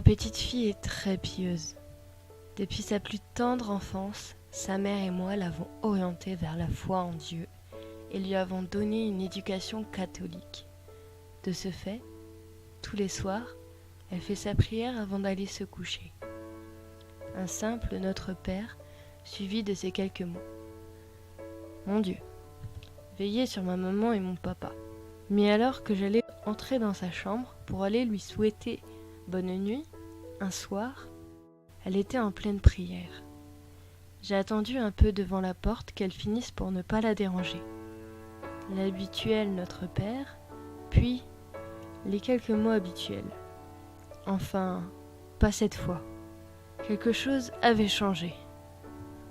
petite fille est très pieuse. Depuis sa plus tendre enfance, sa mère et moi l'avons orientée vers la foi en Dieu et lui avons donné une éducation catholique. De ce fait, tous les soirs, elle fait sa prière avant d'aller se coucher. Un simple Notre Père, suivi de ces quelques mots. Mon Dieu, veillez sur ma maman et mon papa. Mais alors que j'allais entrer dans sa chambre pour aller lui souhaiter bonne nuit, un soir, elle était en pleine prière. J'ai attendu un peu devant la porte qu'elle finisse pour ne pas la déranger. L'habituel Notre Père, puis les quelques mots habituels. Enfin, pas cette fois. Quelque chose avait changé.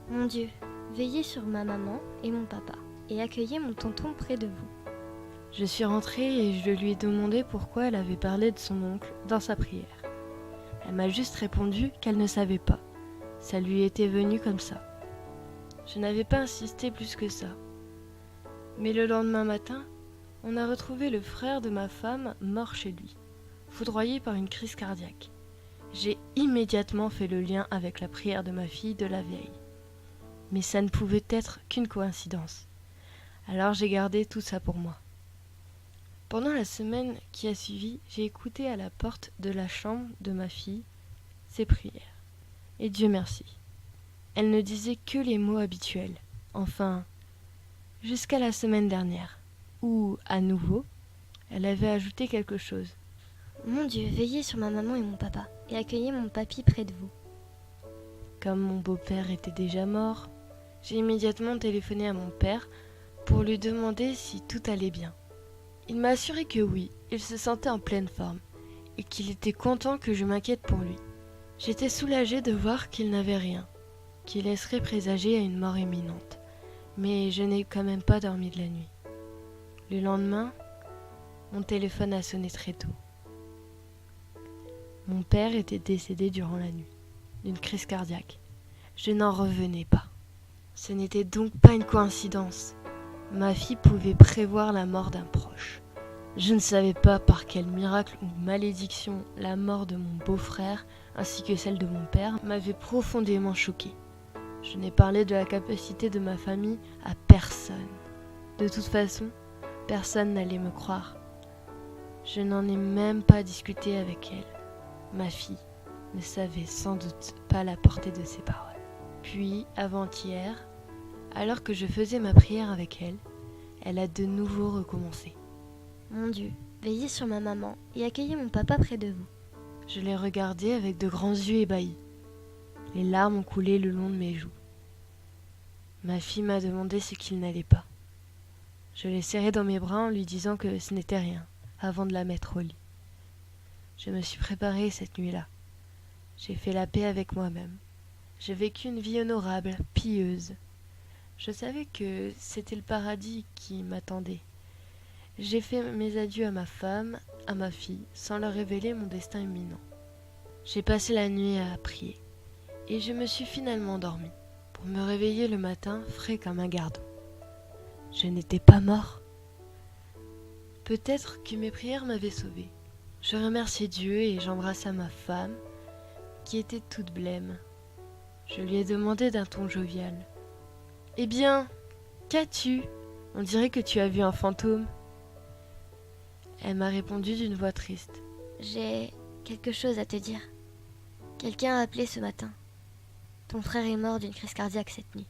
Mon Dieu, veillez sur ma maman et mon papa, et accueillez mon tonton près de vous. Je suis rentrée et je lui ai demandé pourquoi elle avait parlé de son oncle dans sa prière. Elle m'a juste répondu qu'elle ne savait pas. Ça lui était venu comme ça. Je n'avais pas insisté plus que ça. Mais le lendemain matin, on a retrouvé le frère de ma femme mort chez lui, foudroyé par une crise cardiaque. J'ai immédiatement fait le lien avec la prière de ma fille de la veille. Mais ça ne pouvait être qu'une coïncidence. Alors j'ai gardé tout ça pour moi. Pendant la semaine qui a suivi, j'ai écouté à la porte de la chambre de ma fille ses prières. Et Dieu merci. Elle ne disait que les mots habituels. Enfin, jusqu'à la semaine dernière, où, à nouveau, elle avait ajouté quelque chose. Mon Dieu, veillez sur ma maman et mon papa, et accueillez mon papy près de vous. Comme mon beau-père était déjà mort, j'ai immédiatement téléphoné à mon père pour lui demander si tout allait bien. Il m'a assuré que oui, il se sentait en pleine forme, et qu'il était content que je m'inquiète pour lui. J'étais soulagée de voir qu'il n'avait rien, qui laisserait présager à une mort imminente, mais je n'ai quand même pas dormi de la nuit. Le lendemain, mon téléphone a sonné très tôt. Mon père était décédé durant la nuit, d'une crise cardiaque. Je n'en revenais pas. Ce n'était donc pas une coïncidence. Ma fille pouvait prévoir la mort d'un proche. Je ne savais pas par quel miracle ou malédiction la mort de mon beau-frère ainsi que celle de mon père m'avait profondément choquée. Je n'ai parlé de la capacité de ma famille à personne. De toute façon, personne n'allait me croire. Je n'en ai même pas discuté avec elle. Ma fille ne savait sans doute pas la portée de ces paroles. Puis, avant-hier, alors que je faisais ma prière avec elle, elle a de nouveau recommencé. Mon Dieu, veillez sur ma maman et accueillez mon papa près de vous. Je l'ai regardée avec de grands yeux ébahis. Les larmes ont coulé le long de mes joues. Ma fille m'a demandé ce qu'il n'allait pas. Je l'ai serrée dans mes bras en lui disant que ce n'était rien, avant de la mettre au lit. Je me suis préparée cette nuit-là. J'ai fait la paix avec moi-même. J'ai vécu une vie honorable, pieuse. Je savais que c'était le paradis qui m'attendait. J'ai fait mes adieux à ma femme, à ma fille, sans leur révéler mon destin imminent. J'ai passé la nuit à prier, et je me suis finalement endormie, pour me réveiller le matin frais comme un gardon. Je n'étais pas mort. Peut-être que mes prières m'avaient sauvée. Je remerciai Dieu et j'embrassa ma femme, qui était toute blême. Je lui ai demandé d'un ton jovial. « Eh bien, qu'as-tu ? On dirait que tu as vu un fantôme. » Elle m'a répondu d'une voix triste. « J'ai quelque chose à te dire. Quelqu'un a appelé ce matin. Ton frère est mort d'une crise cardiaque cette nuit. »